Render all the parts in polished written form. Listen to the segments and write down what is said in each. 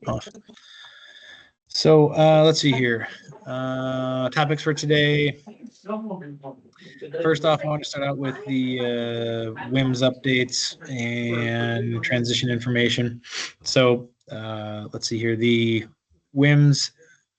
off. So let's see here. Topics for today. First off, I want to start out with the WIMS updates and transition information. So let's see here. The WIMS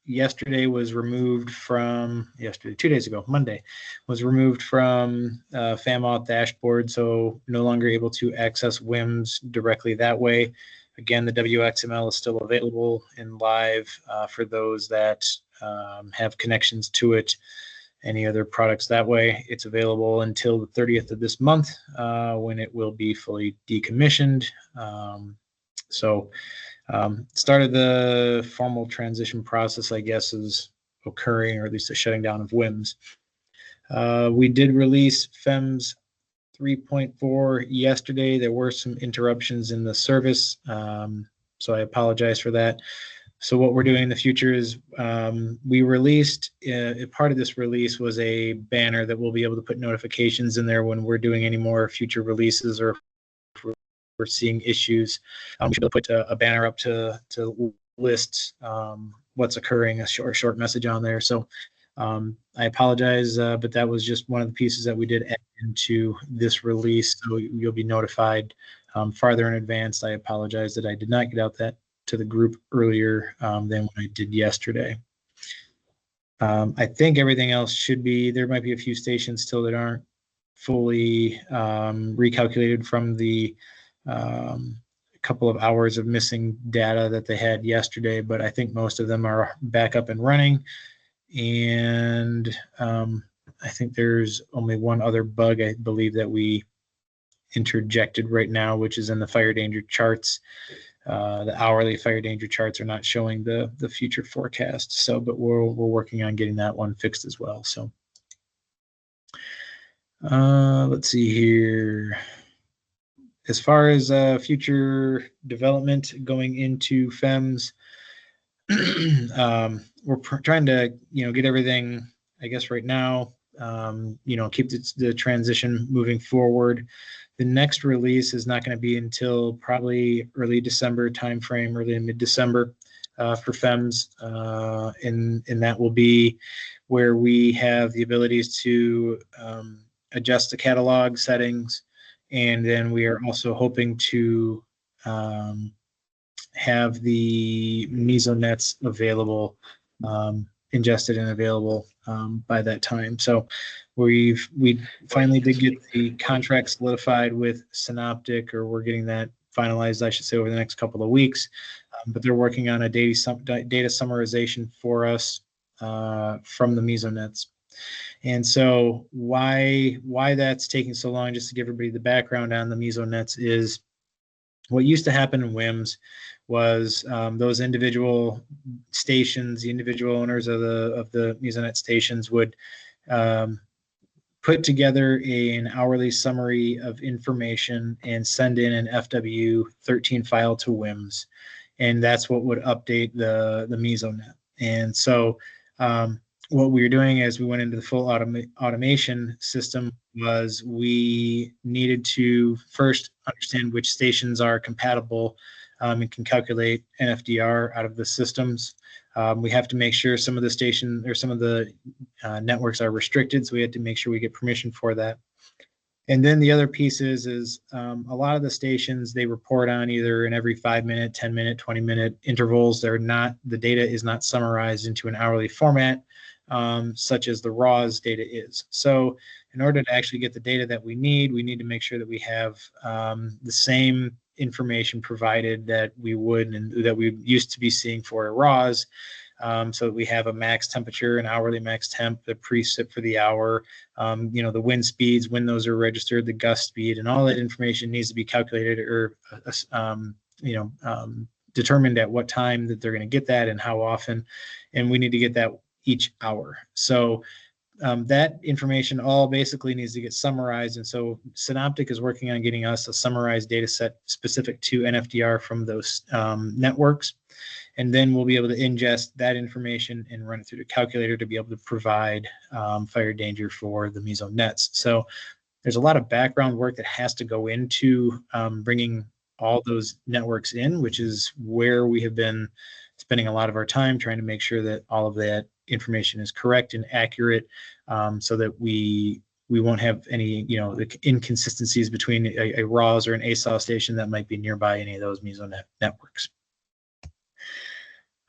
yesterday was removed from, 2 days ago, Monday, was removed from FAMAuth dashboard, so no longer able to access WIMS directly that way. Again, the WXML is still available and live for those that have connections to it. Any other products that way, it's available until the 30th of this month when it will be fully decommissioned. Start of the formal transition process, I guess, is occurring, or at least the shutting down of WIMS. We did release FEMS 3.4 yesterday. There were some interruptions in the service, so I apologize for that. So what we're doing in the future is we released, part of this release was a banner that we'll be able to put notifications in there when we're doing any more future releases, or if we're seeing issues. We should put a banner up to list what's occurring, a short message on there. So I apologize, but that was just one of the pieces that we did add into this release. So you'll be notified farther in advance. I apologize that I did not get out that to the group earlier than when I did yesterday. I think everything else should be, there might be a few stations still that aren't fully recalculated from the couple of hours of missing data that they had yesterday, but I think most of them are back up and running. And I think there's only one other bug, I believe, that we interjected right now, which is in the fire danger charts. The hourly fire danger charts are not showing the future forecast. So, but we're working on getting that one fixed as well. So let's see here. As far as future development going into FEMS, we're trying to, get everything, I guess, right now, keep the transition moving forward. The next release is not going to be until probably early December timeframe, early to mid-December for FEMS, and that will be where we have the abilities to adjust the catalog settings, and then we are also hoping to have the mesonets available, ingested and available by that time. So we finally did get the contract solidified with Synoptic, or we're getting that finalized, I should say, over the next couple of weeks. But they're working on a data summarization for us from the mesonets. And so why that's taking so long, just to give everybody the background on the mesonets, is what used to happen in WIMS was those individual stations, the individual owners of the mesonet stations would put together an hourly summary of information and send in an FW13 file to WIMS, and that's what would update the mesonet. And so what we were doing as we went into the full automation system was we needed to first understand which stations are compatible and can calculate NFDR out of the systems. We have to make sure some of the stations or some of the networks are restricted, so we had to make sure we get permission for that. And then the other piece is a lot of the stations, they report on either in every 5-minute, 10-minute, 20-minute intervals. The data is not summarized into an hourly format, such as the RAWs data is. So in order to actually get the data that we need to make sure that we have the same information provided that we would and that we used to be seeing for RAWs, so that we have a max temperature, an hourly max temp, the preset for the hour, the wind speeds, when those are registered, the gust speed, and all that information needs to be calculated or determined at what time that they're going to get that and how often, and we need to get that each hour. So that information all basically needs to get summarized, and so Synoptic is working on getting us a summarized data set specific to NFDR from those networks, and then we'll be able to ingest that information and run it through the calculator to be able to provide fire danger for the mesonets. So there's a lot of background work that has to go into bringing all those networks in, which is where we have been spending a lot of our time trying to make sure that all of that information is correct and accurate, so that we won't have any, inconsistencies between a RAWS or an ASAW station that might be nearby any of those mesonet networks.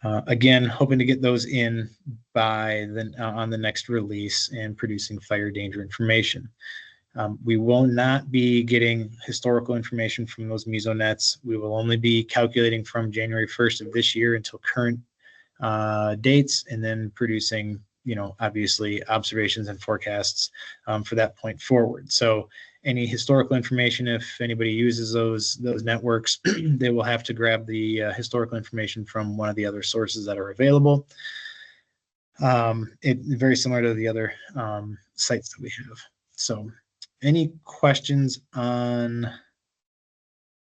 Again, hoping to get those in by on the next release and producing fire danger information. We will not be getting historical information from those mesonets. We will only be calculating from January 1st of this year until current dates, and then producing, obviously observations and forecasts for that point forward. So any historical information, if anybody uses those networks, they will have to grab the historical information from one of the other sources that are available. Very similar to the other sites that we have. So any questions on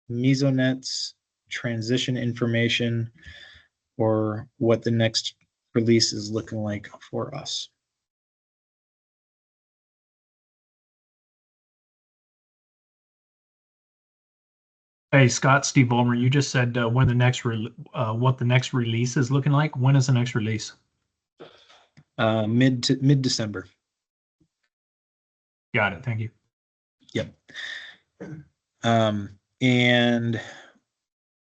mesonets, transition information, or what the next release is looking like for us? Hey, Scott, Steve Ballmer, you just said when the next what the next release is looking like. When is the next release? Mid-December. Got it. Thank you. Yep. And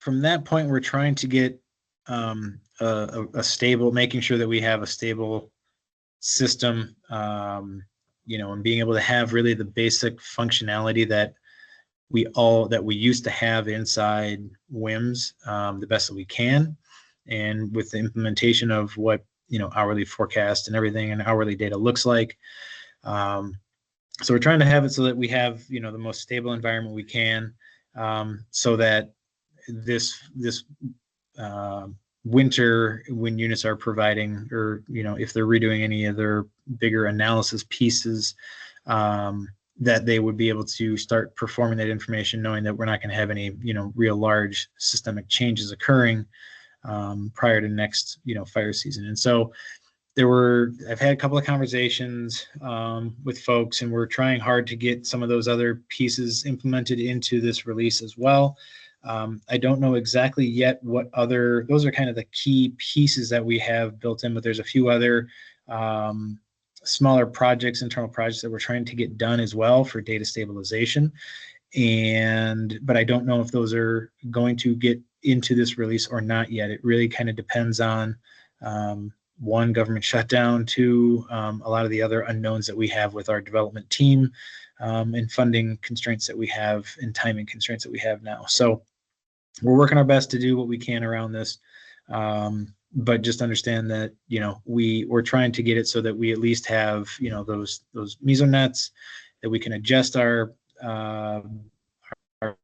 from that point, we're trying to get a stable, making sure that we have a stable system, and being able to have really the basic functionality that we used to have inside WIMS, the best that we can. And with the implementation of what, hourly forecast and everything and hourly data looks like. So we're trying to have it so that we have, the most stable environment we can, so that this winter, when units are providing, or if they're redoing any of their bigger analysis pieces, that they would be able to start performing that information, knowing that we're not going to have any real large systemic changes occurring prior to next fire season. And so I've had a couple of conversations with folks, and we're trying hard to get some of those other pieces implemented into this release as well. I don't know exactly yet those are kind of the key pieces that we have built in, but there's a few other smaller projects, internal projects that we're trying to get done as well for data stabilization. But I don't know if those are going to get into this release or not yet. It really kind of depends on one, government shutdown, two, a lot of the other unknowns that we have with our development team, and funding constraints that we have and timing constraints that we have now. So we're working our best to do what we can around this. But just understand that, we're trying to get it so that we at least have, those mesonets that we can adjust our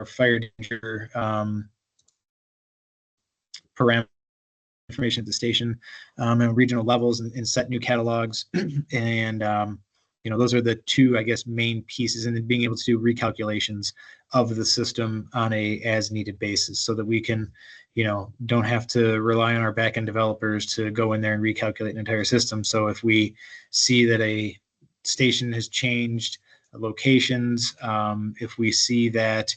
fire danger parameters information at the station and regional levels, and set new catalogs. And those are the two, I guess, main pieces, and then being able to do recalculations of the system on a as needed basis, so that we can, don't have to rely on our backend developers to go in there and recalculate an entire system. So if we see that a station has changed locations, if we see that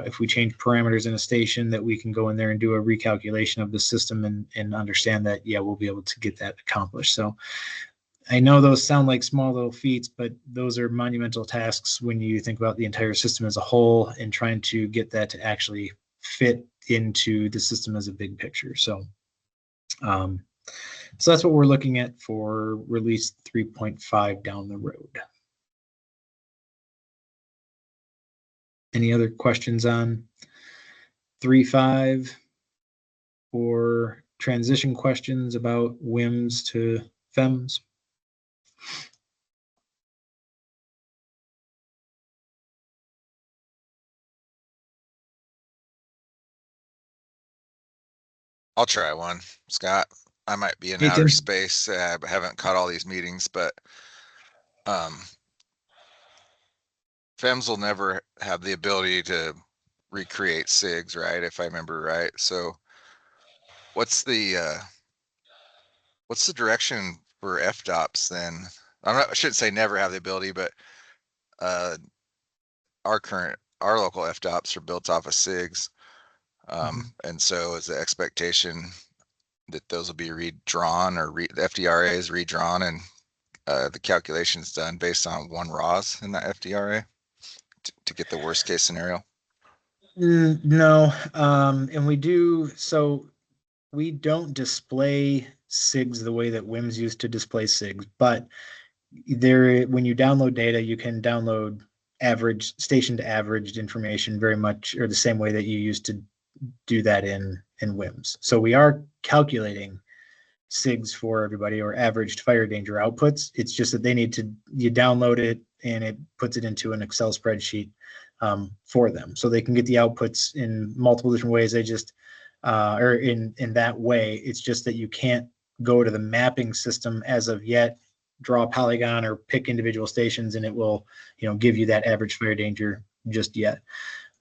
if we change parameters in a station, that we can go in there and do a recalculation of the system and understand that, yeah, we'll be able to get that accomplished. So I know those sound like small little feats, but those are monumental tasks when you think about the entire system as a whole and trying to get that to actually fit into the system as a big picture. So that's what we're looking at for release 3.5 down the road. Any other questions on 3.5 or transition questions about WIMS to FEMS? I'll try one, Scott. I might be in Hey, outer Tim. space. I haven't caught all these meetings, but FEMS will never have the ability to recreate SIGs, right? If I remember right. So what's the direction for FDOPS then? I shouldn't say never have the ability, but our local FDOPS are built off of SIGs. And so is the expectation that those will be redrawn, or the FDRA is redrawn, and the calculations done based on one RAWs in that FDRA to get the worst case scenario? No, and we don't display SIGs the way that WIMS used to display SIGs, but when you download data, you can download average station to averaged information very much, or the same way that you used to do that in WIMS. So we are calculating SIGs for everybody, or averaged fire danger outputs. It's just that you download it and it puts it into an Excel spreadsheet for them. So they can get the outputs in multiple different ways. Or in that way, it's just that you can't go to the mapping system as of yet, draw a polygon or pick individual stations, and it will, give you that average fire danger just yet.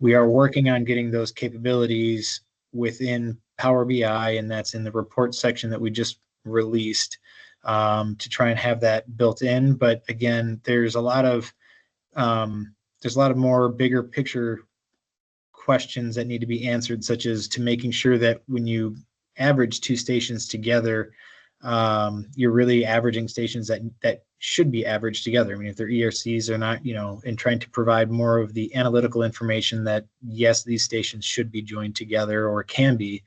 We are working on getting those capabilities within Power BI, and that's in the report section that we just released, to try and have that built in. But again, there's a lot of more bigger picture questions that need to be answered, such as to making sure that when you average two stations together, you're really averaging stations that should be averaged together. I mean, if they're ERCs or not, and trying to provide more of the analytical information that, yes, these stations should be joined together or can be,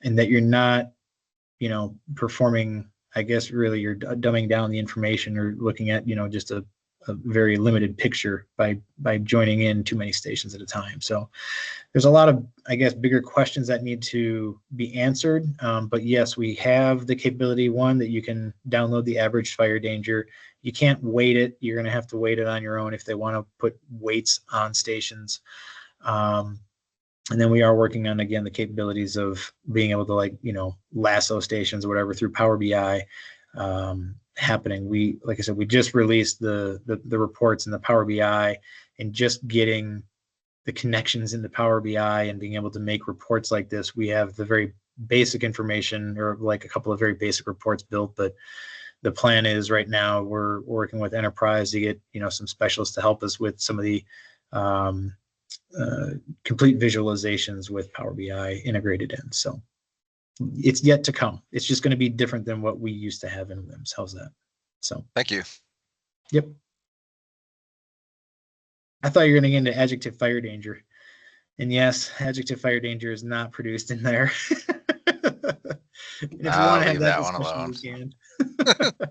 and that you're not, performing, I guess, really you're dumbing down the information or looking at, just a very limited picture by joining in too many stations at a time. So there's a lot of, I guess, bigger questions that need to be answered. But yes, we have the capability, one, that you can download the average fire danger. You can't weight it. You're going to have to weight it on your own if they want to put weights on stations. And then we are working on, again, the capabilities of being able to lasso stations or whatever through Power BI. Happening. Like I said, we just released the reports in the Power BI, and just getting the connections in the Power BI and being able to make reports like this. We have the very basic information, or like a couple of very basic reports built, but the plan is right now we're working with Enterprise to get, some specialists to help us with some of the complete visualizations with Power BI integrated in. So it's yet to come. It's just going to be different than what we used to have in WIMS. How's that? So Thank you. Yep. I thought you were going to get into adjective fire danger. And yes, adjective fire danger is not produced in there. If you want to have that one discussion, alone. we can.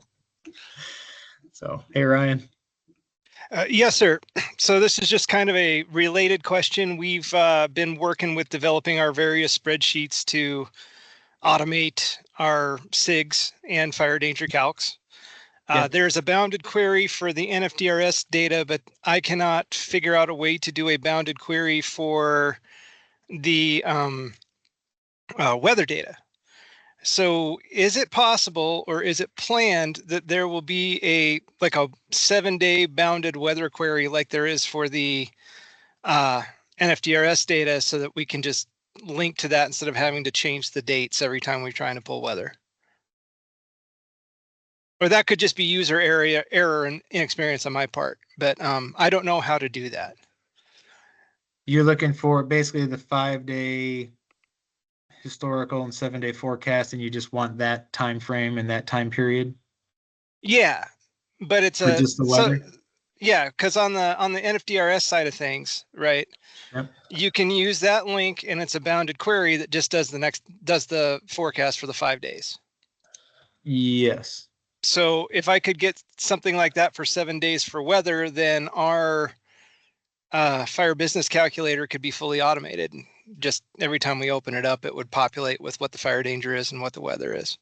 So, hey, Ryan. Yes, sir. So this is just kind of a related question. We've been working with developing our various spreadsheets to automate our SIGs and fire danger calcs. There's a bounded query for the NFDRS data, but I cannot figure out a way to do a bounded query for the weather data. So is it possible, or is it planned, that there will be a 7-day bounded weather query like there is for the NFDRS data, so that we can just link to that instead of having to change the dates every time we're trying to pull weather? Or that could just be user error and inexperience on my part, but I don't know how to do that. You're looking for basically the 5-day historical and 7-day forecast, and you just want that time frame and that time period? Yeah, but it's just the weather? Yeah, because on the NFDRS side of things, right? Yep. You can use that link, and it's a bounded query that just does the forecast for the 5 days. Yes. So if I could get something like that for 7 days for weather, then our fire business calculator could be fully automated. Just every time we open it up, it would populate with what the fire danger is and what the weather is.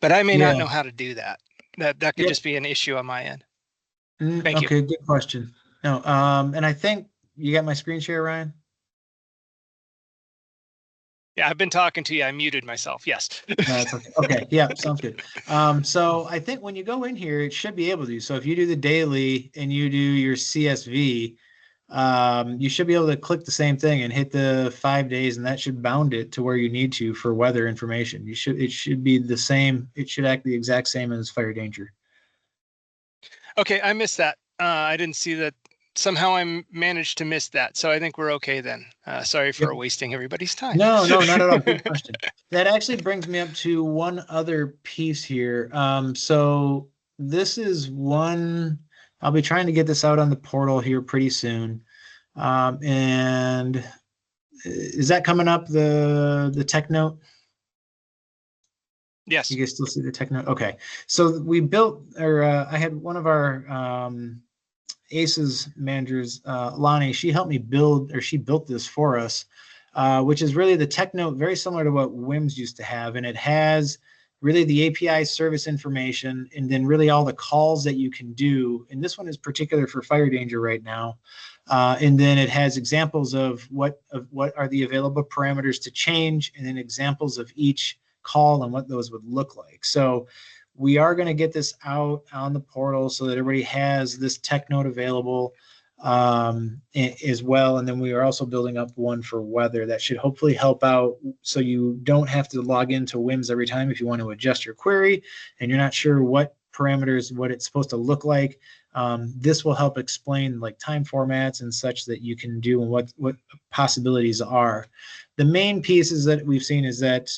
But I may not know how to do that. That could just be an issue on my end. Thank you. Okay, good question. No, and I think you got my screen share, Ryan? Yeah, I've been talking to you. I muted myself. Yes. That's okay. Okay. Yeah, sounds good. So I think when you go in here, it should be able to. So if you do the daily and you do your CSV, you should be able to click the same thing and hit the 5 days, and that should bound it to where you need to for weather information. It should be the same. It should act the exact same as fire danger. Okay, I missed that. I didn't see that somehow I managed to miss that. So I think we're okay then. Sorry for Yep. wasting everybody's time. No, not at all. Good question. That actually brings me up to one other piece here. So this is one, I'll be trying to get this out on the portal here pretty soon. And is that coming up, the tech note? Yes. You guys still see the tech note? Okay. So we built, or I had one of our ACES managers, Lonnie, she helped me build, or she built this for us, which is really the tech note, very similar to what WIMS used to have. And it has really the API service information, and then really all the calls that you can do. And this one is particular for fire danger right now. And then it has examples of what are the available parameters to change, and then examples of each call and what those would look like. So we are going to get this out on the portal so that everybody has this tech note available as well. And then we are also building up one for weather that should hopefully help out, so you don't have to log into WIMS every time if you want to adjust your query and you're not sure what parameters, what it's supposed to look like. This will help explain like time formats and such that you can do and what possibilities are. The main pieces that we've seen is that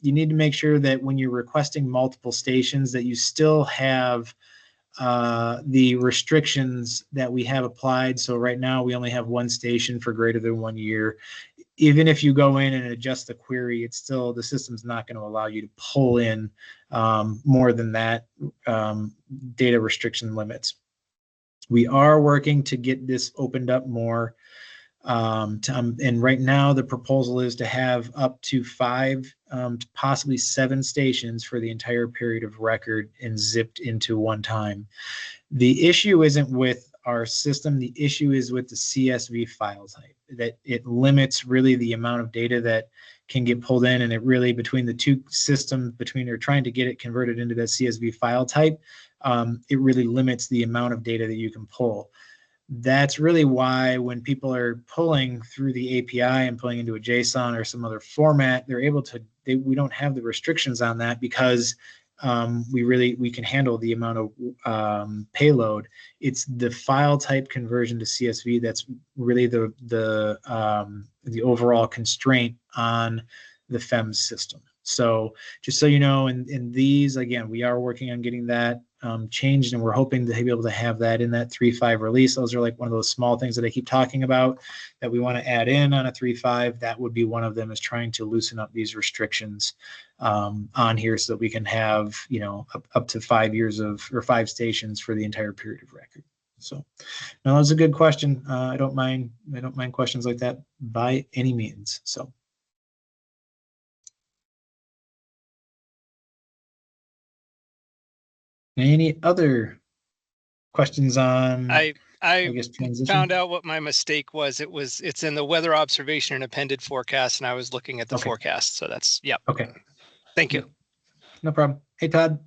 you need to make sure that when you're requesting multiple stations that you still have the restrictions that we have applied. So right now we only have one station for greater than 1 year. Even if you go in and adjust the query, it's still, the system's not going to allow you to pull in more than that data restriction limits. We are working to get this opened up more. And right now the proposal is to have up to 5 to possibly 7 stations for the entire period of record and zipped into one time. The issue isn't with our system. The issue is with the CSV file type, that it limits really the amount of data that can get pulled in. And it really, between the two systems, between they're trying to get it converted into that CSV file type, it really limits the amount of data that you can pull. That's really why when people are pulling through the API and pulling into a JSON or some other format, they're able to, we don't have the restrictions on that because we can handle the amount of payload. It's the file type conversion to CSV that's really the overall constraint on the FEMS system. So just so you know, in these, again, we are working on getting that changed, and we're hoping to be able to have that in that 3.5 release. Those are like one of those small things that I keep talking about that we want to add in on a 3.5. That would be one of them, is trying to loosen up these restrictions on here so that we can have, you know, up to 5 years of, or 5 stations for the entire period of record. So no, that's a good question. I don't mind questions like that by any means. So. Any other questions on, I guess, transition? Found out what my mistake was. It's in the weather observation and appended forecast, and I was looking at the forecast. So that's, yep. Okay. Thank you. No problem. Hey, Todd.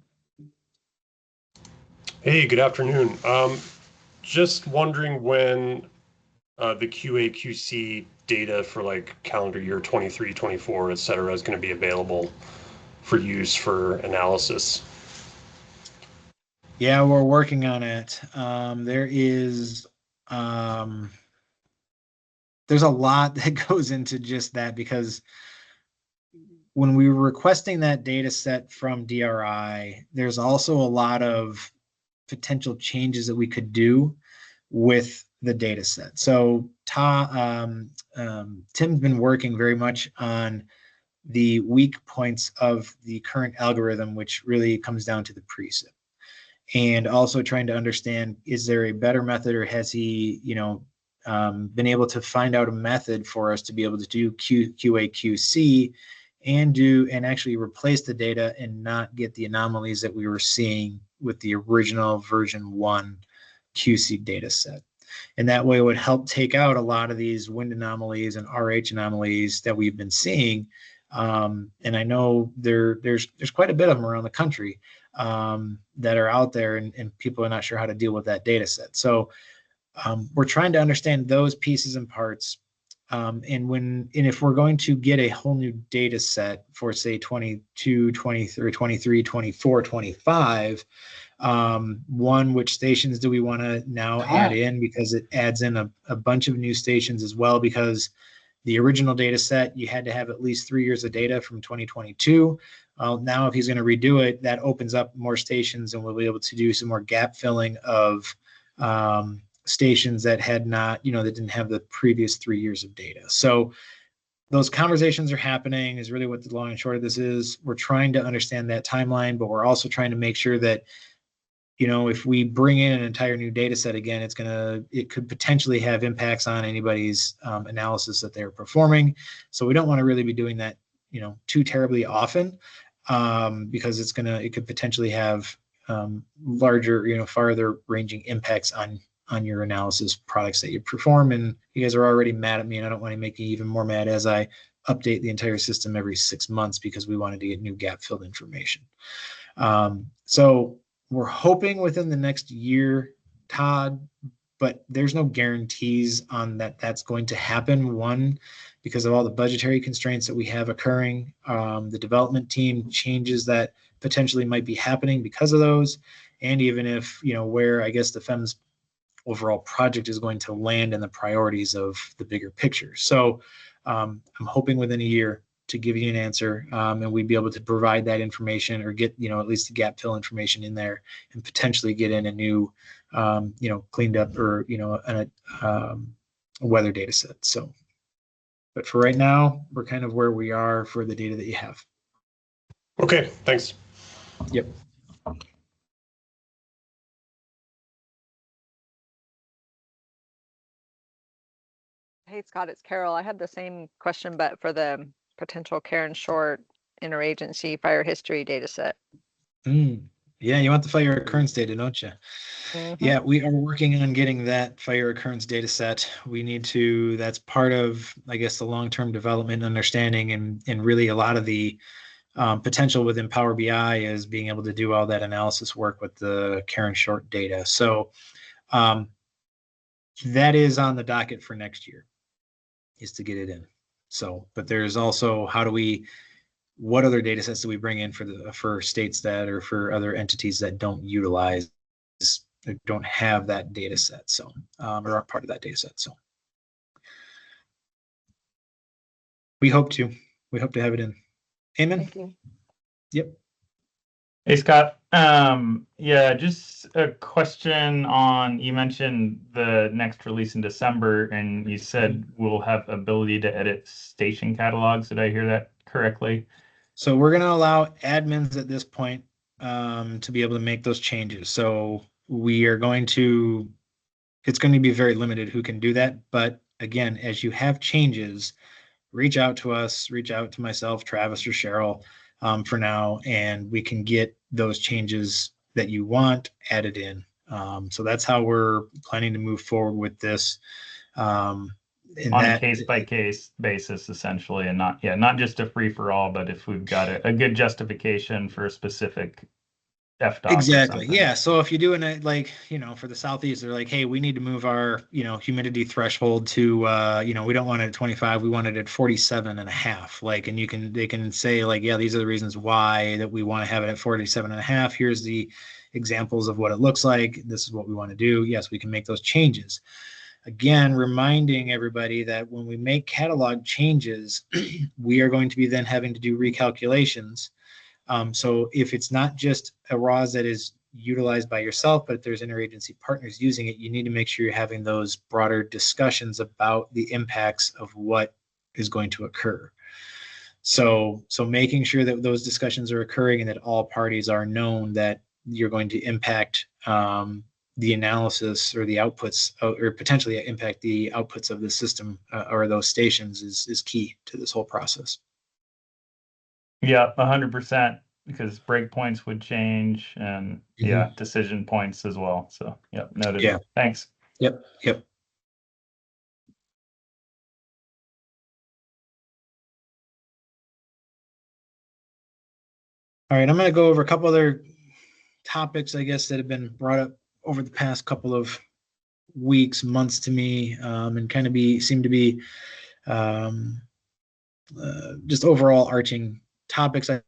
Hey, good afternoon. Just wondering when the QA/QC data for like calendar year 23, 24, et cetera, is going to be available for use for analysis. Yeah, we're working on it. There's a lot that goes into just that, because when we were requesting that data set from DRI, there's also a lot of potential changes that we could do with the data set. So Tim's been working very much on the weak points of the current algorithm, which really comes down to the precip. And also trying to understand, is there a better method, or has he, you know, been able to find out a method for us to be able to do QA/QC and actually replace the data and not get the anomalies that we were seeing with the original version 1 QC data set. And that way it would help take out a lot of these wind anomalies and RH anomalies that we've been seeing. And I know there's quite a bit of them around the country that are out there, and people are not sure how to deal with that data set. So we're trying to understand those pieces and parts. And if we're going to get a whole new data set for say 22, 23, 23, 24, 25, one, which stations do we want to now add in, because it adds in a bunch of new stations as well, because the original data set, you had to have at least 3 years of data from 2022. Now, if he's going to redo it, that opens up more stations, and we'll be able to do some more gap filling of stations that had not, that didn't have the previous 3 years of data. So those conversations are happening is really what the long and short of this is. We're trying to understand that timeline, but we're also trying to make sure that, if we bring in an entire new data set again, it could potentially have impacts on anybody's analysis that they're performing. So we don't want to really be doing that, too terribly often, because it could potentially have larger, farther ranging impacts on your analysis products that you perform. And you guys are already mad at me, and I don't want to make you even more mad as I update the entire system every 6 months because we wanted to get new gap filled information. So we're hoping within the next year, Todd, but there's no guarantees on that's going to happen. One, because of all the budgetary constraints that we have occurring, the development team changes that potentially might be happening because of those. And even if, where I guess the FEMS overall project is going to land in the priorities of the bigger picture. So I'm hoping within a year to give you an answer, and we'd be able to provide that information, or get, at least the gap fill information in there, and potentially get in a new, cleaned up, or, a weather data set. So, but for right now, we're kind of where we are for the data that you have. Okay, thanks. Yep. Hey, Scott, it's Carol. I had the same question, but for the potential Karen Short interagency fire history data set. Yeah, you want the fire occurrence data, don't you? Mm-hmm. Yeah, we are working on getting that fire occurrence data set. That's part of, I guess, the long-term development understanding, and really a lot of the potential within Power BI is being able to do all that analysis work with the Karen Short data. So that is on the docket for next year, is to get it in. So, but there's also, what other data sets do we bring in for states that, or for other entities that don't utilize, don't have that data set, so or aren't part of that data set. So we hope to have it in. Amen. Thank you. Yep. Hey, Scott. Yeah, just a question on, you mentioned the next release in December, and you said we'll have ability to edit station catalogs. Did I hear that correctly? So we're going to allow admins at this point to be able to make those changes. So we are it's going to be very limited who can do that. But again, as you have changes, reach out to us, reach out to myself, Travis, or Cheryl for now, and we can get those changes that you want added in. So that's how we're planning to move forward with this. On a case-by-case basis, essentially, and not just a free-for-all, but if we've got a good justification for a specific FDOT. Exactly. Yeah. So if you're doing it for the Southeast, they're like, hey, we need to move our, humidity threshold to, we don't want it at 25. We want it at 47.5. And they can say yeah, these are the reasons why that we want to have it at 47.5. Here's the examples of what it looks like. This is what we want to do. Yes, we can make those changes. Again, reminding everybody that when we make catalog changes, we are going to be then having to do recalculations. So if it's not just a RAWS that is utilized by yourself, but if there's interagency partners using it, you need to make sure you're having those broader discussions about the impacts of what is going to occur. So making sure that those discussions are occurring and that all parties are known that you're going to impact the analysis or the outputs, or potentially impact the outputs of the system or those stations is key to this whole process. Yeah, 100%, because breakpoints would change, and decision points as well. So, yep, noted. Yeah. Thanks. Yep. All right, I'm going to go over a couple other topics, I guess, that have been brought up over the past couple of weeks, months to me, and kind of seem to be just overall arching topics. I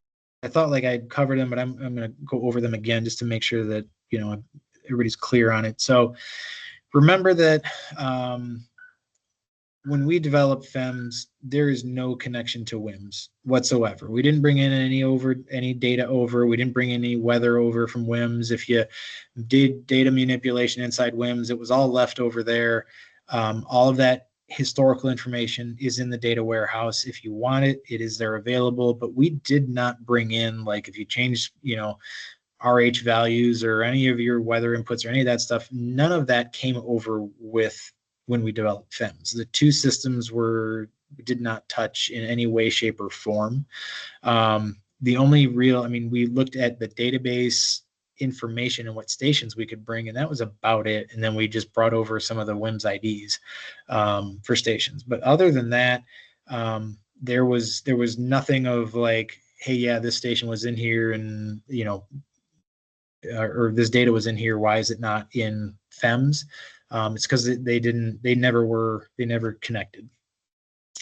thought like I'd covered them, but I'm going to go over them again just to make sure that, you know, everybody's clear on it. So remember that when we develop FEMS, there is no connection to WIMS whatsoever. We didn't bring in any data over. We didn't bring any weather over from WIMS. If you did data manipulation inside WIMS, it was all left over there. All of that historical information is in the data warehouse. If you want it, it is there available. But we did not bring in, like, if you change, you know, RH values or any of your weather inputs or any of that stuff, none of that came over with when we developed FEMS. The two systems did not touch in any way, shape, or form. The only real, I mean, we looked at the database information and what stations we could bring, and that was about it. And then we just brought over some of the WIMS IDs for stations. But other than that, there was nothing of like, hey, yeah, this station was in here, and you know, or this data was in here. Why is it not in FEMS? It's because they never connected.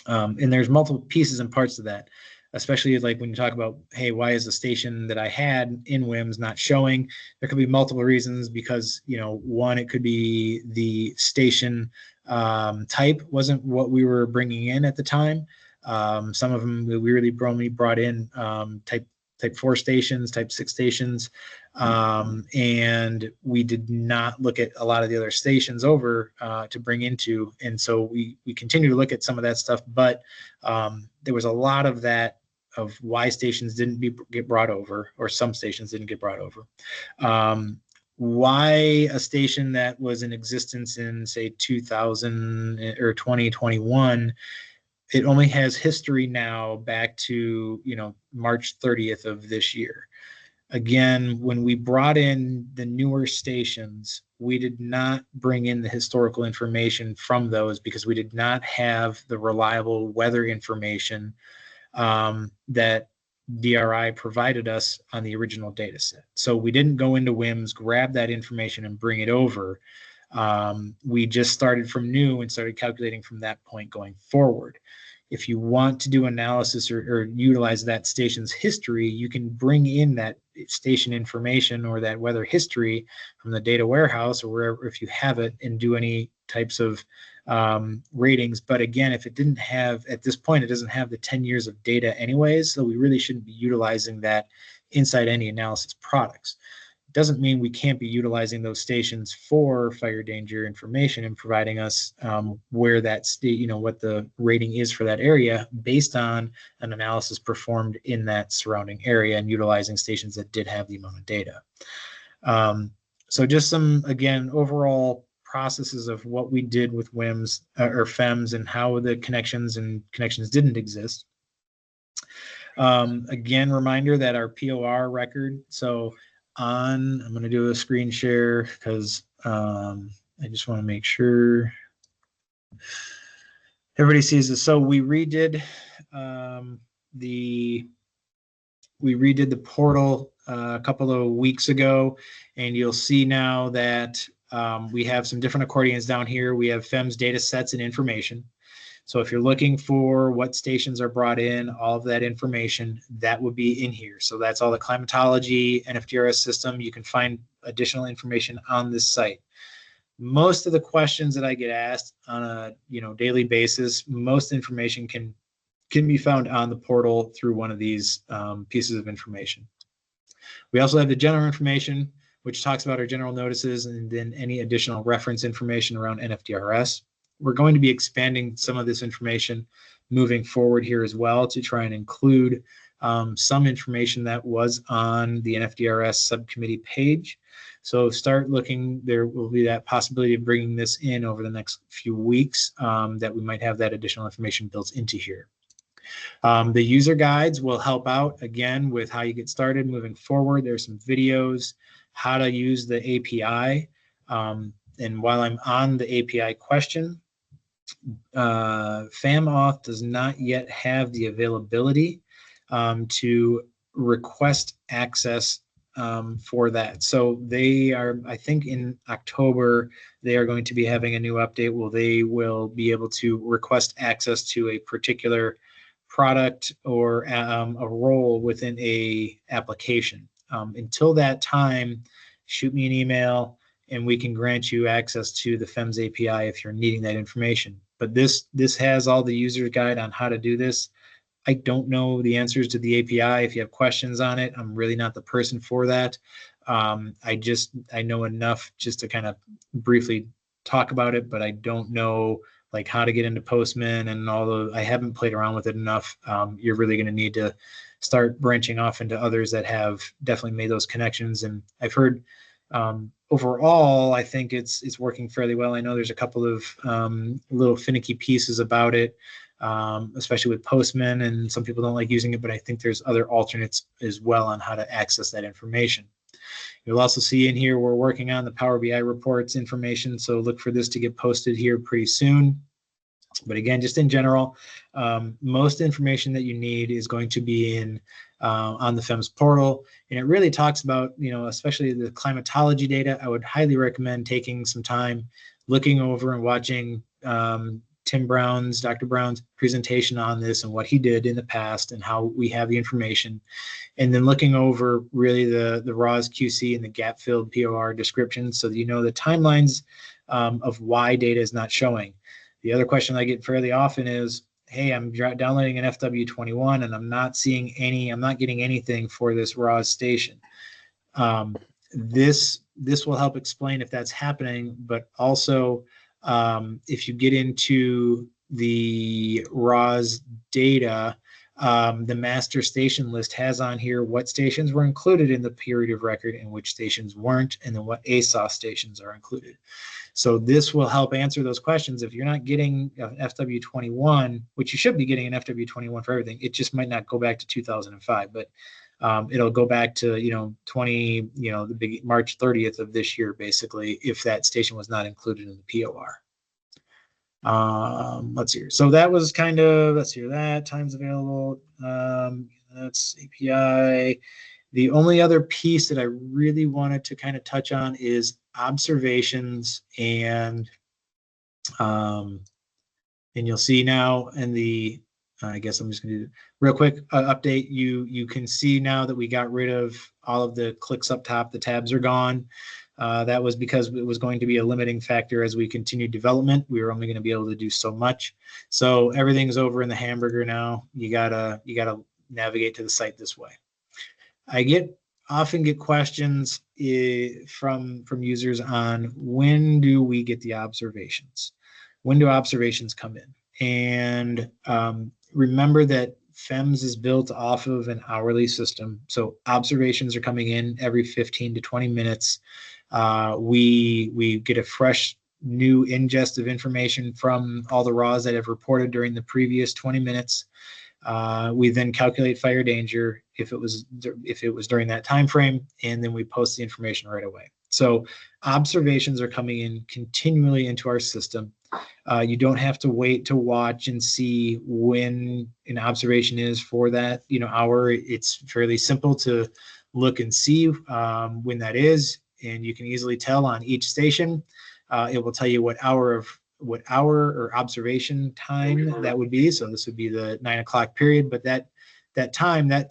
And there's multiple pieces and parts to that, especially like when you talk about, hey, why is the station that I had in WIMS not showing? There could be multiple reasons, because, you know, one, it could be the station type wasn't what we were bringing in at the time. Some of them we really brought in type 4 stations, type 6 stations. And we did not look at a lot of the other stations over to bring into. And so we continue to look at some of that stuff, but there was a lot of that of why stations didn't get brought over, or some stations didn't get brought over. Why a station that was in existence in, say, 2000 or 2021, it only has history now back to, you know, March 30th of this year. Again, when we brought in the newer stations, we did not bring in the historical information from those because we did not have the reliable weather information that DRI provided us on the original data set. So we didn't go into WIMS, grab that information and bring it over. We just started from new and started calculating from that point going forward. If you want to do analysis or utilize that station's history, you can bring in that station information or that weather history from the data warehouse or wherever, if you have it, and do any types of ratings. But again, if it didn't have, at this point, it doesn't have the 10 years of data anyways, so we really shouldn't be utilizing that inside any analysis products. Doesn't mean we can't be utilizing those stations for fire danger information and providing us where that state, you know, what the rating is for that area based on an analysis performed in that surrounding area and utilizing stations that did have the amount of data. So just some, again, overall processes of what we did with WIMS or FEMS and how the connections didn't exist. Again, reminder that our POR record, so I'm going to do a screen share because I just want to make sure everybody sees this. So we redid the portal a couple of weeks ago, and you'll see now that we have some different accordions down here. We have FEMS data sets and information. So if you're looking for what stations are brought in, all of that information, that would be in here. So that's all the climatology, NFDRS system. You can find additional information on this site. Most of the questions that I get asked on a daily basis, most information can be found on the portal through one of these pieces of information. We also have the general information, which talks about our general notices and then any additional reference information around NFDRS. We're going to be expanding some of this information moving forward here as well to try and include some information that was on the NFDRS subcommittee page. So start looking, there will be that possibility of bringing this in over the next few weeks, that we might have that additional information built into here. The user guides will help out again with how you get started moving forward. There's some videos, how to use the API. And while I'm on the API question, FAMAuth does not yet have the availability to request access for that. So they are, I think in October, they are going to be having a new update. Well, they will be able to request access to a particular product or a role within a application. Until that time, shoot me an email and we can grant you access to the FEMS API if you're needing that information. But this has all the user guide on how to do this. I don't know the answers to the API. If you have questions on it, I'm really not the person for that. I know enough just to kind of briefly talk about it, but I don't know like how to get into Postman and all the, I haven't played around with it enough. You're really going to need to start branching off into others that have definitely made those connections. And I've heard overall, I think it's working fairly well. I know there's a couple of little finicky pieces about it, especially with Postman, and some people don't like using it, but I think there's other alternates as well on how to access that information. You'll also see in here, we're working on the Power BI reports information, so look for this to get posted here pretty soon. But again, just in general, most information that you need is going to be in on the FEMS portal. And it really talks about, especially the climatology data. I would highly recommend taking some time looking over and watching Dr. Brown's presentation on this and what he did in the past and how we have the information. And then looking over really the RAWS QC and the gap filled POR descriptions so that you know the timelines of why data is not showing. The other question I get fairly often is, hey, I'm downloading an FW21 and I'm not getting anything for this RAWS station. This will help explain if that's happening, but also if you get into the RAWS data, the master station list has on here what stations were included in the period of record and which stations weren't, and then what ASOS stations are included. So this will help answer those questions. If you're not getting an FW21, which you should be getting an FW21 for everything, it just might not go back to 2005, but it'll go back to, the big March 30th of this year, basically, if that station was not included in the POR. Let's see. So that was kind of, let's see, that time's available. That's API. The only other piece that I really wanted to kind of touch on is observations, and you'll see now in the, I guess I'm just going to do real quick update. You can see now that we got rid of all of the clicks up top. The tabs are gone. That was because it was going to be a limiting factor as we continued development. We were only going to be able to do so much. So everything's over in the hamburger now. You gotta navigate to the site this way. I often get questions from users on when do we get the observations? When do observations come in? And remember that FEMS is built off of an hourly system. So observations are coming in every 15 to 20 minutes. We get a fresh new ingest of information from all the RAWs that have reported during the previous 20 minutes. We then calculate fire danger if it was during that time frame, and then we post the information right away. So observations are coming in continually into our system. You don't have to wait to watch and see when an observation is for that hour. It's fairly simple to look and see when that is, and you can easily tell on each station. It will tell you what hour or observation time that would be. So this would be the 9 o'clock period, but that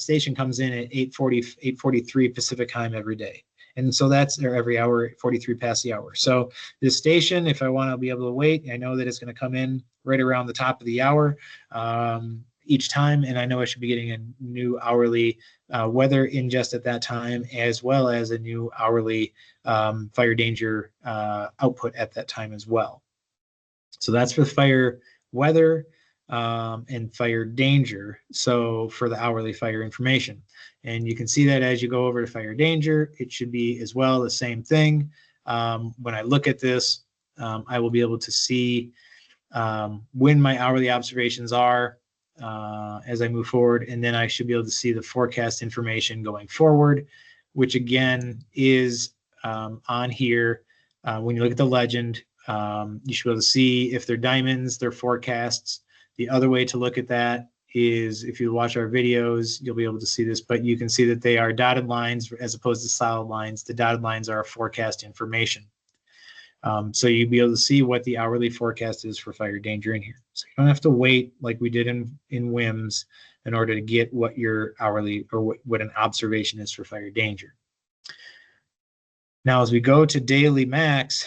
station comes in at 8:43 Pacific time every day. And so that's every hour, 43 past the hour. So this station, if I want to be able to wait, I know that it's going to come in right around the top of the hour each time. And I know I should be getting a new hourly weather ingest at that time, as well as a new hourly fire danger output at that time as well. So that's for fire weather and fire danger. So for the hourly fire information. And you can see that as you go over to fire danger, it should be as well the same thing. When I look at this, I will be able to see when my hourly observations are as I move forward. And then I should be able to see the forecast information going forward, which again is on here. When you look at the legend, you should be able to see if they're diamonds, they're forecasts. The other way to look at that is, if you watch our videos, you'll be able to see this, but you can see that they are dotted lines as opposed to solid lines. The dotted lines are forecast information. So you'll be able to see what the hourly forecast is for fire danger in here. So you don't have to wait like we did in FEMS in order to get what your hourly or what an observation is for fire danger. Now, as we go to daily max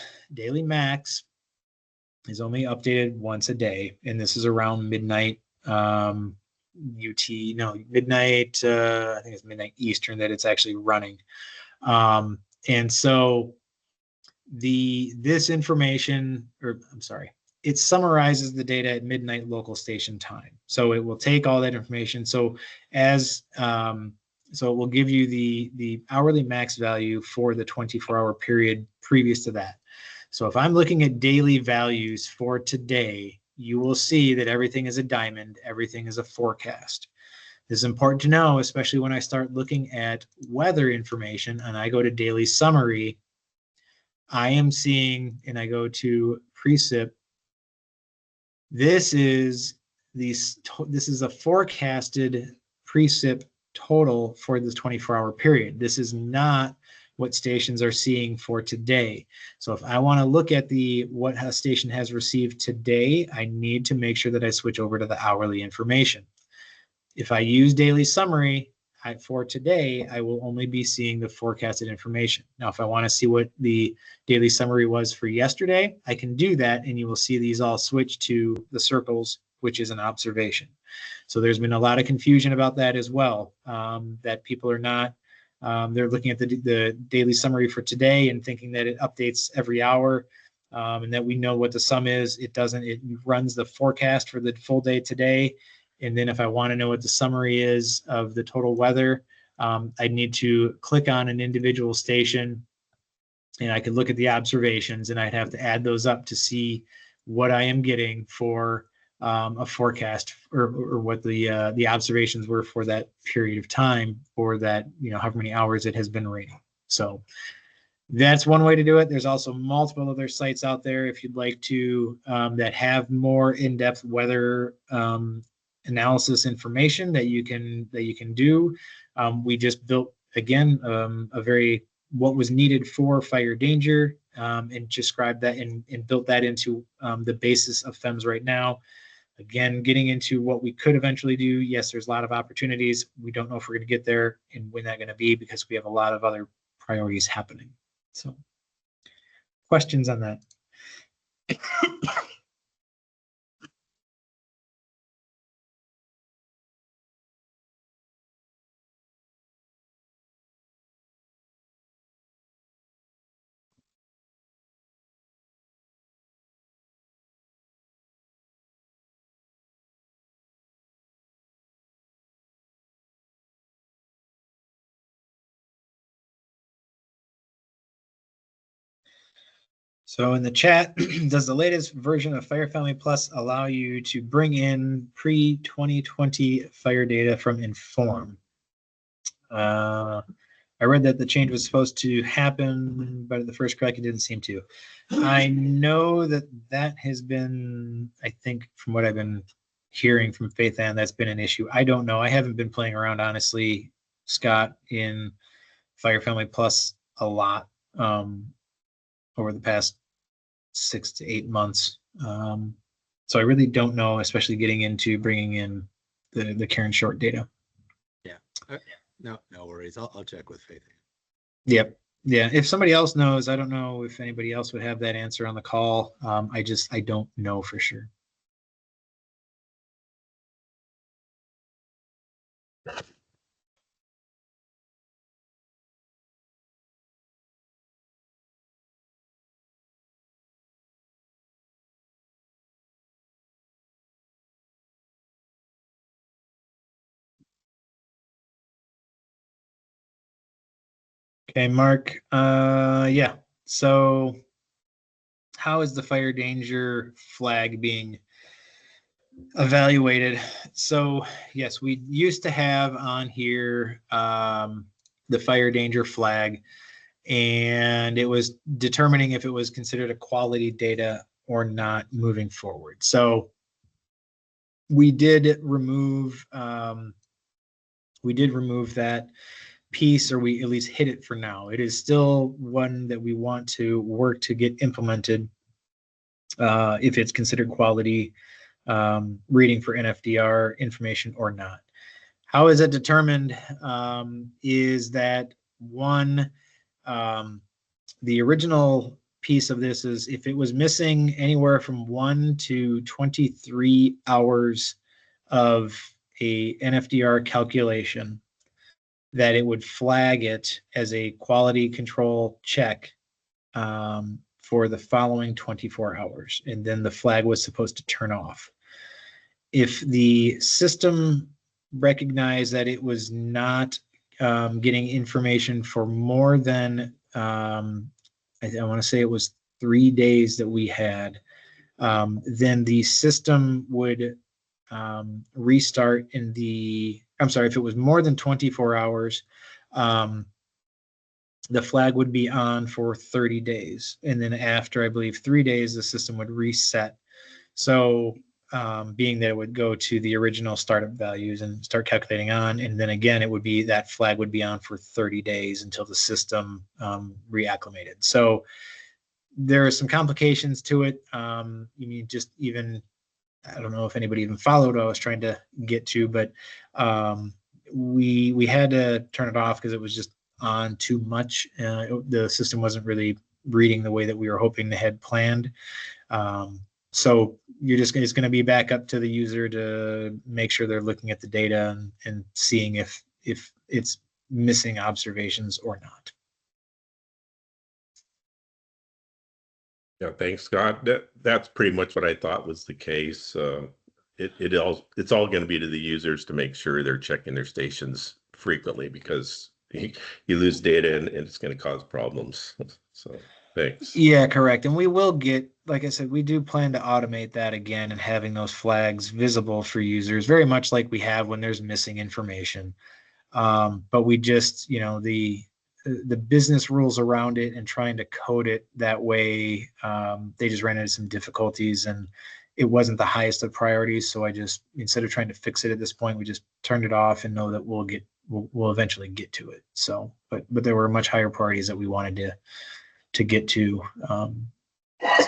is only updated once a day, and this is around midnight midnight, I think it's midnight Eastern that it's actually running. And so this information, or I'm sorry, it summarizes the data at midnight local station time. So it will take all that information. So so it will give you the hourly max value for the 24-hour period previous to that. So if I'm looking at daily values for today, you will see that everything is a diamond, everything is a forecast. This is important to know, especially when I start looking at weather information and I go to daily summary. I am seeing, and I go to precip. This is a forecasted precip total for this 24-hour period. This is not what stations are seeing for today. So if I want to look at what a station has received today, I need to make sure that I switch over to the hourly information. If I use daily summary for today, I will only be seeing the forecasted information. Now, if I want to see what the daily summary was for yesterday, I can do that, and you will see these all switch to the circles, which is an observation. So there's been a lot of confusion about that as well, that people are not, they're looking at the daily summary for today and thinking that it updates every hour, and that we know what the sum is. It doesn't. It runs the forecast for the full day today. And then if I want to know what the summary is of the total weather, I need to click on an individual station, and I could look at the observations, and I'd have to add those up to see what I am getting for a forecast, or what the observations were for that period of time, or that, however many hours it has been raining. So that's one way to do it. There's also multiple other sites out there if you'd like to, that have more in-depth weather analysis information that you can do. We just built, again, what was needed for fire danger, and described that and built that into the basis of FEMS right now. Again, getting into what we could eventually do. Yes, there's a lot of opportunities. We don't know if we're going to get there and when that's going to be, because we have a lot of other priorities happening. So, questions on that? So in the chat, does the latest version of Fire Family Plus allow you to bring in pre-2020 fire data from Inform? I read that the change was supposed to happen, but at the first crack, it didn't seem to. I know that has been, I think, from what I've been hearing from Faith Ann, that's been an issue. I don't know. I haven't been playing around, honestly, Scott, in Fire Family Plus a lot over the past 6 to 8 months. So I really don't know, especially getting into bringing in the Karen Short data. Yeah. No worries. I'll check with Faith. Yep. Yeah. If somebody else knows, I don't know if anybody else would have that answer on the call. I don't know for sure. Okay, Mark. Yeah. So how is the fire danger flag being evaluated? So yes, we used to have on here the fire danger flag, and it was determining if it was considered a quality data or not moving forward. So we did remove that piece, or we at least hit it for now. It is still one that we want to work to get implemented if it's considered quality reading for NFDR information or not. How is it determined? Is that one, the original piece of this is if it was missing anywhere from 1 to 23 hours of a NFDR calculation, that it would flag it as a quality control check for the following 24 hours. And then the flag was supposed to turn off. If the system recognized that it was not getting information for more than, I want to say it was 3 days that we had, then the system would restart in the, I'm sorry, if it was more than 24 hours, the flag would be on for 30 days. And then after, I believe, 3 days, the system would reset. So being that it would go to the original startup values and start calculating on, and then again, it would be, that flag would be on for 30 days until the system reacclimated. So there are some complications to it. You need just even, I don't know if anybody even followed what I was trying to get to, but we had to turn it off because it was just on too much. The system wasn't really reading the way that we were hoping they had planned. So it's going to be back up to the user to make sure they're looking at the data and seeing if it's missing observations or not. Yeah, thanks, Scott. That's pretty much what I thought was the case. It's all going to be to the users to make sure they're checking their stations frequently, because you lose data and it's going to cause problems. So thanks. Yeah, correct. And we will get, like I said, we do plan to automate that again and having those flags visible for users, very much like we have when there's missing information. But we just, the business rules around it and trying to code it that way, they just ran into some difficulties, and it wasn't the highest of priorities. So I just, instead of trying to fix it at this point, we just turned it off and know that we'll eventually get to it. So, but there were much higher priorities that we wanted to get to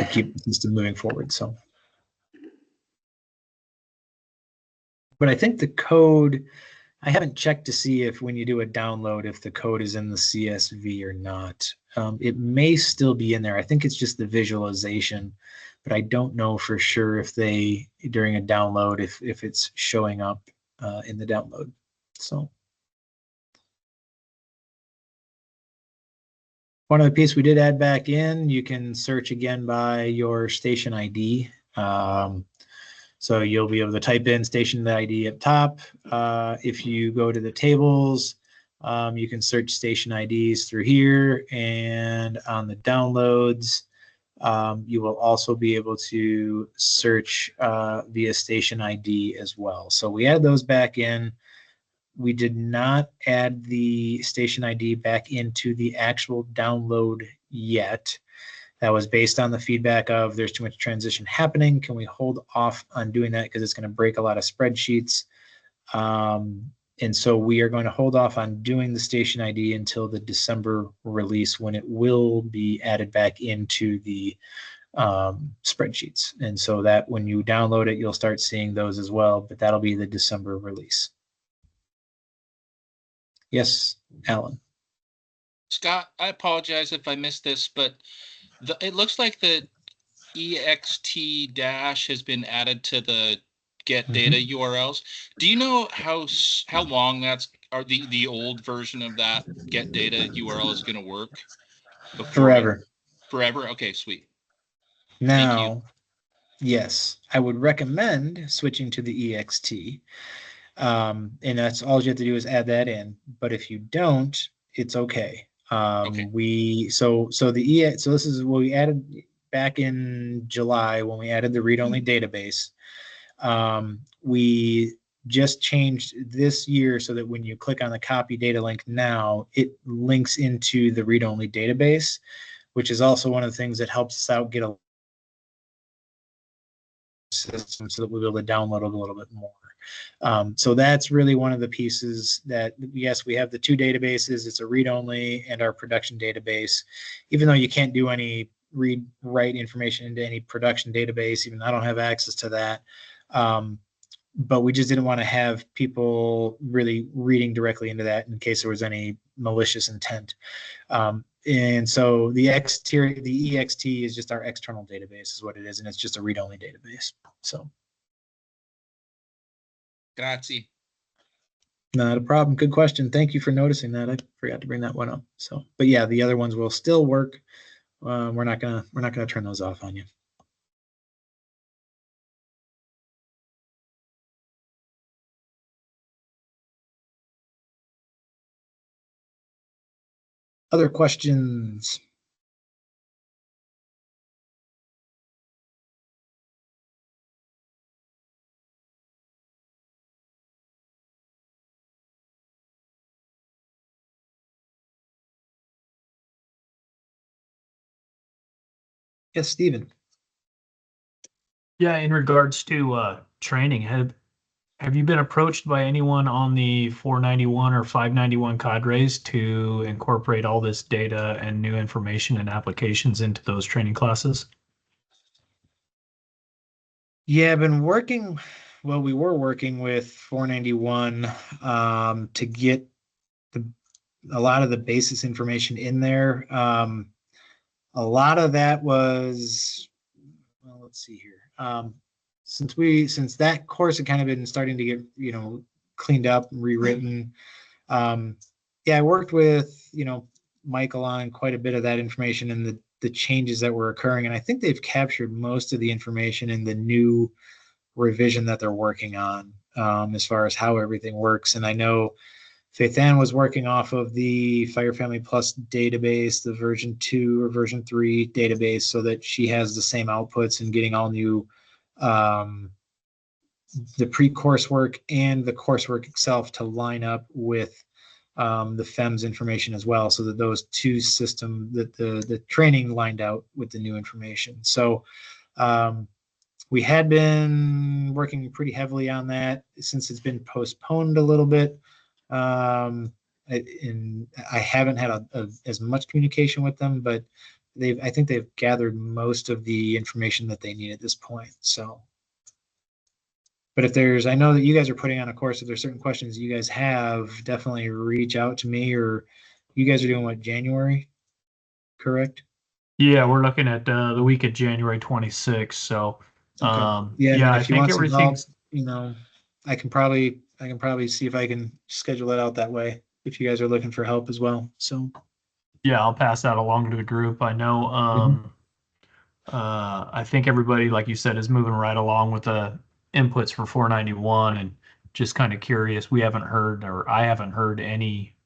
keep the system moving forward. So, but I think the code, I haven't checked to see if when you do a download, if the code is in the CSV or not. It may still be in there. I think it's just the visualization, but I don't know for sure if during a download, if it's showing up in the download. So one other piece we did add back in, you can search again by your station ID. So you'll be able to type in station ID up top. If you go to the tables, you can search station IDs through here, and on the downloads, you will also be able to search via station ID as well. So we add those back in. We did not add the station ID back into the actual download yet. That was based on the feedback of there's too much transition happening. Can we hold off on doing that because it's going to break a lot of spreadsheets? And so we are going to hold off on doing the station ID until the December release, when it will be added back into the spreadsheets. And so that when you download it, you'll start seeing those as well, but that'll be the December release. Yes, Alan. Scott, I apologize if I missed this, but it looks like the ext dash has been added to the get data URLs. Do you know how long the old version of that get data URL is going to work? Forever. Forever? Okay, sweet. Now, yes, I would recommend switching to the ext. And that's all you have to do is add that in. But if you don't, it's okay. Okay. So this is what we added back in July when we added the read-only database. We just changed this year so that when you click on the copy data link now, it links into the read-only database, which is also one of the things that helps us out get system so that we'll be able to download a little bit more. So that's really one of the pieces that, yes, we have the two databases. It's a read-only and our production database. Even though you can't do any write information into any production database, even I don't have access to that. But we just didn't want to have people really reading directly into that in case there was any malicious intent. And so the EXT is just our external database is what it is, and it's just a read-only database. So. Grazie. Not a problem. Good question. Thank you for noticing that. I forgot to bring that one up. So, but yeah, the other ones will still work. We're not gonna turn those off on you. Other questions? Yes, Stephen. Yeah, in regards to training, have you been approached by anyone on the 491 or 591 cadres to incorporate all this data and new information and applications into those training classes? Yeah, I've been working. Well, we were working with 491 to get a lot of the basis information in there. A lot of that was, well, let's see here. Since that course had kind of been starting to get, cleaned up and rewritten. Yeah, I worked with, Michael on quite a bit of that information and the changes that were occurring. And I think they've captured most of the information in the new revision that they're working on, as far as how everything works. And I know Faith Ann was working off of the Fire Family Plus database, the version 2 or version 3 database, so that she has the same outputs and getting all new, the pre-coursework and the coursework itself to line up with the FEMS information as well, so that those two systems, that the training lined out with the new information. So we had been working pretty heavily on that since it's been postponed a little bit. And I haven't had as much communication with them, but I think they've gathered most of the information that they need at this point. So, but I know that you guys are putting on a course. If there's certain questions you guys have, definitely reach out to me. Or you guys are doing what, January, correct? Yeah, we're looking at the week of January 26th. So, Okay. yeah, I if you think want some help, everything's. I can probably see if I can schedule it out that way if you guys are looking for help as well. So Yeah, I'll pass that along to the group. I know. I think everybody, like you said, is moving right along with the inputs for 491, and just kind of curious. We haven't heard, or I haven't heard any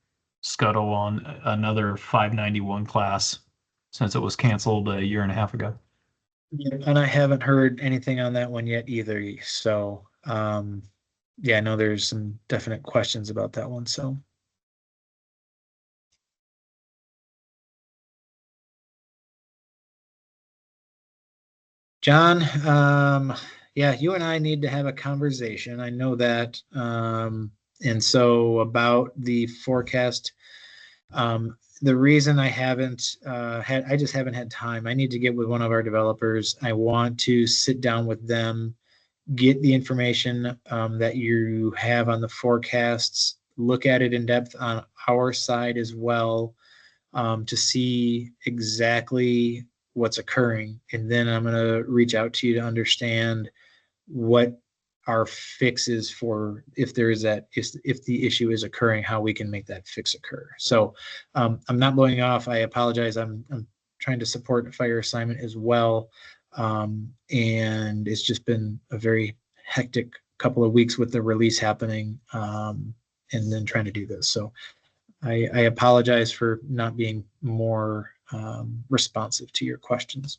scuttle on another 591 class since it was canceled a year and a half ago. yeah, and I haven't heard anything on that one yet either. So yeah, I know there's some definite questions about that one. So. John, yeah, you and I need to have a conversation. I know that. And so about the forecast, the reason I haven't I just haven't had time. I need to get with one of our developers. I want to sit down with them, get the information that you have on the forecasts, look at it in depth on our side as well, to see exactly what's occurring. And then I'm going to reach out to you to understand what our fix is for if there is if the issue is occurring, how we can make that fix occur. So I'm not blowing off. I apologize. I'm trying to support a fire assignment as well. And it's just been a very hectic couple of weeks with the release happening, and then trying to do this. So I apologize for not being more responsive to your questions.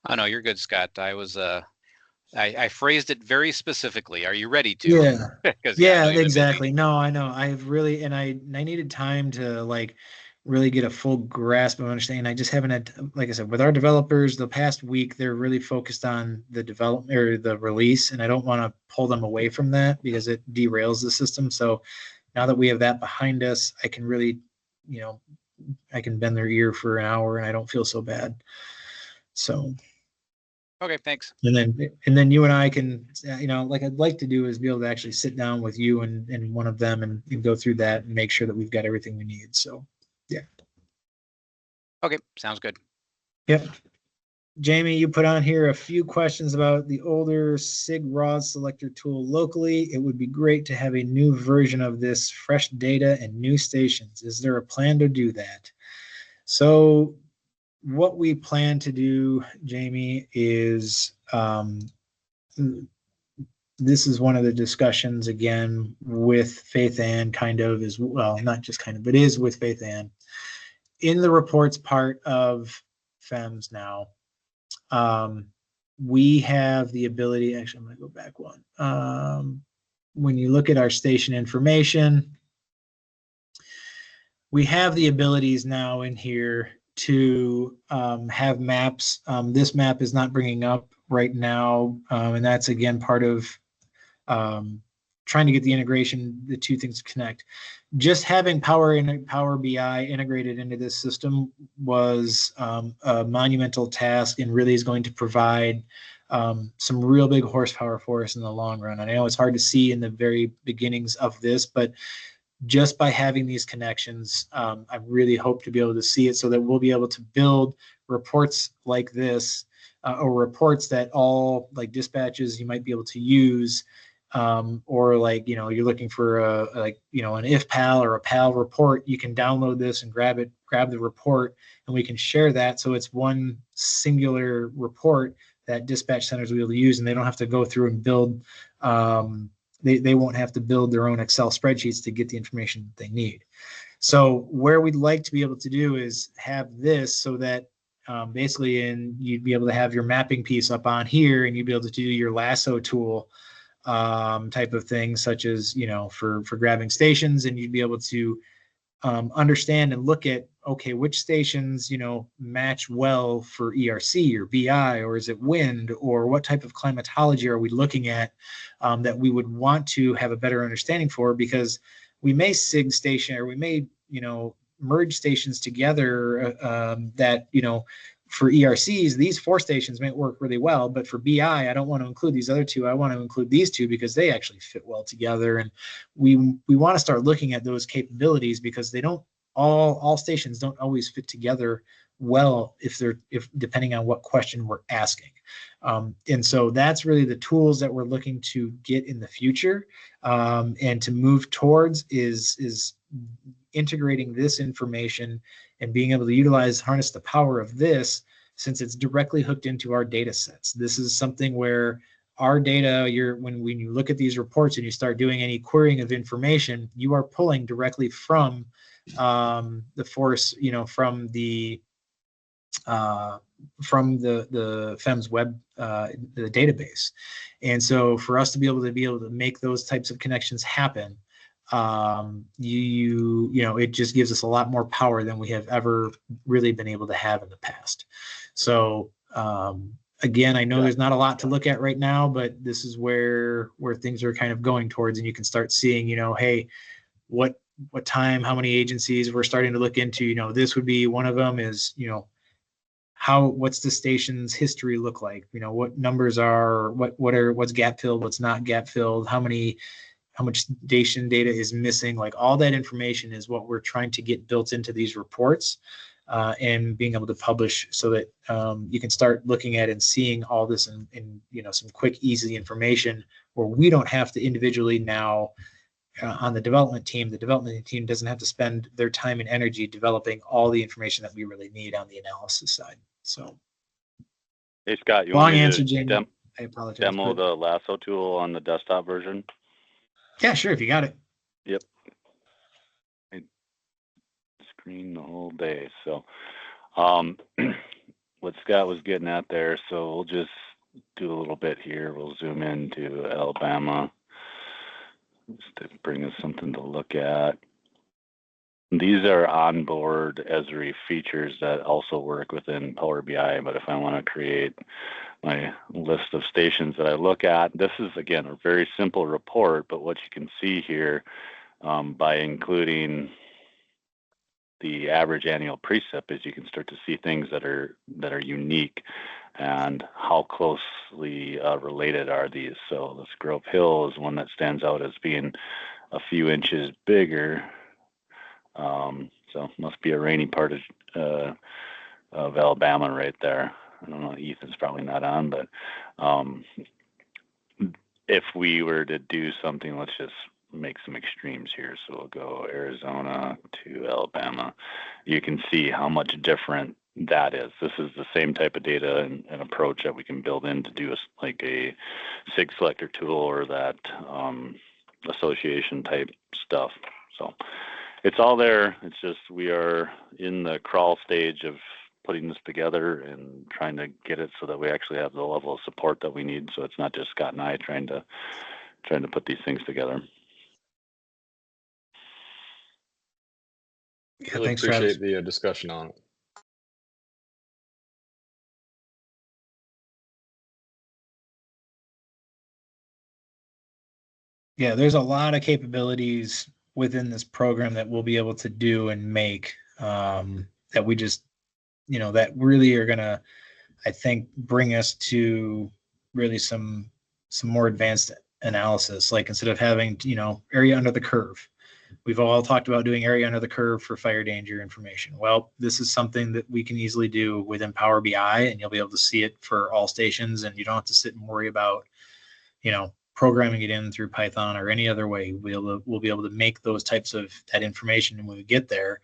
Oh, no, you're good, Scott. I phrased it very specifically. Are you ready to? Yeah. 'Cause, Yeah, I know you've been busy. exactly. No, I know. I've really, and I needed time to really get a full grasp of understanding. I just haven't had, like I said, with our developers the past week, they're really focused on the development or the release, and I don't want to pull them away from that because it derails the system. So now that we have that behind us, I can really, I can bend their ear for an hour and I don't feel so bad. So. Okay, thanks. And then you and I can, like I'd like to do is be able to actually sit down with you and one of them and go through that and make sure that we've got everything we need. So, yeah. Okay, sounds good. Yep. Jamie, you put on here a few questions about the older SIG ROS selector tool locally. It would be great to have a new version of this, fresh data and new stations. Is there a plan to do that? So what we plan to do, Jamie, is this is one of the discussions again with Faith Ann, kind of as well, not just kind of, but is with Faith Ann. In the reports part of FEMS now, we have the ability, actually, I'm going to go back one. When you look at our station information, we have the abilities now in here to have maps. This map is not bringing up right now, and that's again part of trying to get the integration, the two things to connect. Just having Power BI integrated into this system was a monumental task and really is going to provide some real big horsepower for us in the long run. And I know it's hard to see in the very beginnings of this, but just by having these connections, I really hope to be able to see it so that we'll be able to build reports like this or reports that all like dispatches you might be able to use, or like, you're looking for an IFPAL or a PAL report, you can download this and grab the report, and we can share that. So it's one singular report that dispatch centers will be able to use, and they don't have to go through and build, they won't have to build their own Excel spreadsheets to get the information that they need. So where we'd like to be able to do is have this so that basically you'd be able to have your mapping piece up on here, and you'd be able to do your lasso tool type of thing, such as, for grabbing stations, and you'd be able to understand and look at, okay, which stations, match well for ERC or BI, or is it wind, or what type of climatology are we looking at that we would want to have a better understanding for, because we may SIG station, or we may, merge stations together that, for ERCs, these 4 stations might work really well, but for BI, I don't want to include these other 2. I want to include these 2 because they actually fit well together. And we want to start looking at those capabilities, because they don't all stations don't always fit together well if depending on what question we're asking. And so that's really the tools that we're looking to get in the future, and to move towards is integrating this information and being able to harness the power of this, since it's directly hooked into our data sets. This is something where our data, when you look at these reports and you start doing any querying of information, you are pulling directly from the force, from the FEMS web, the database. And so for us to be able to make those types of connections happen, it just gives us a lot more power than we have ever really been able to have in the past. So again, I know there's not a lot to look at right now, but this is where things are kind of going towards, and you can start seeing, hey, what time, how many agencies we're starting to look into. This would be one of them. Is what's the station's history look like? What numbers are, what's gap filled, what's not gap filled, how much station data is missing. Like, all that information is what we're trying to get built into these reports, and being able to publish so that you can start looking at and seeing all this in some quick, easy information, where we don't have to individually now on the development team doesn't have to spend their time and energy developing all the information that we really need on the analysis side. So, hey Scott, you long want me answer, to Jamie. I apologize. demo the lasso tool on the desktop version? Yeah, sure, if you got it. Yep. I screen the whole day. So what Scott was getting at there, so we'll just do a little bit here. We'll zoom into Alabama just to bring us something to look at. These are onboard Esri features that also work within Power BI, but if I want to create my list of stations that I look at, this is, again, a very simple report, but what you can see here, by including the average annual precip, is you can start to see things that are unique and how closely related are these. So this Grove Hill is one that stands out as being a few inches bigger. So must be a rainy part of Alabama right there. I don't know, Ethan's probably not on, but if we were to do something, let's just make some extremes here. So we'll go Arizona to Alabama. You can see how much different that is. This is the same type of data and approach that we can build in to do like a SIG selector tool or that association type stuff. So it's all there. It's just we are in the crawl stage of putting this together and trying to get it so that we actually have the level of support that we need. So it's not just Scott and I trying to put these things together. Yeah, Really thanks, appreciate Travis. the discussion on it. Yeah, there's a lot of capabilities within this program that we'll be able to do and make that we just, that really are going to, I think, bring us to really some more advanced analysis. Like instead of having, area under the curve, we've all talked about doing area under the curve for fire danger information. Well, this is something that we can easily do within Power BI, and you'll be able to see it for all stations, and you don't have to sit and worry about, programming it in through Python or any other way. We'll be able to make those types of that information, and when we get there,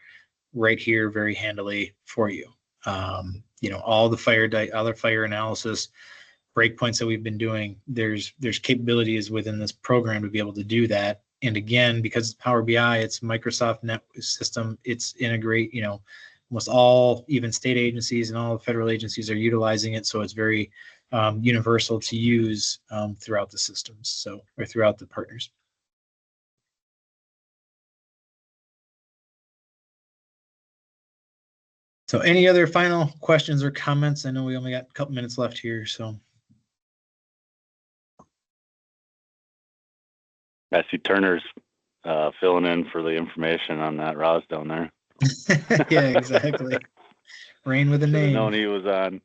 right here, very handily for you. All the other fire analysis breakpoints that we've been doing, there's capabilities within this program to be able to do that. And again, because it's Power BI, it's Microsoft Net system, it's integrate, almost all, even state agencies and all the federal agencies are utilizing it. So it's very universal to use throughout the systems, or throughout the partners. So any other final questions or comments? I know we only got a couple minutes left here, so. I see Turner's filling in for the information on that ROS down there. Yeah, exactly. Rain with a Should've name. known he was on.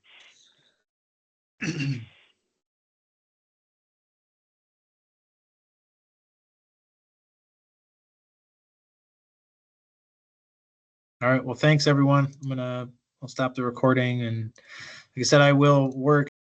All right. Well, thanks everyone. I'll stop the recording, and like I said, I will work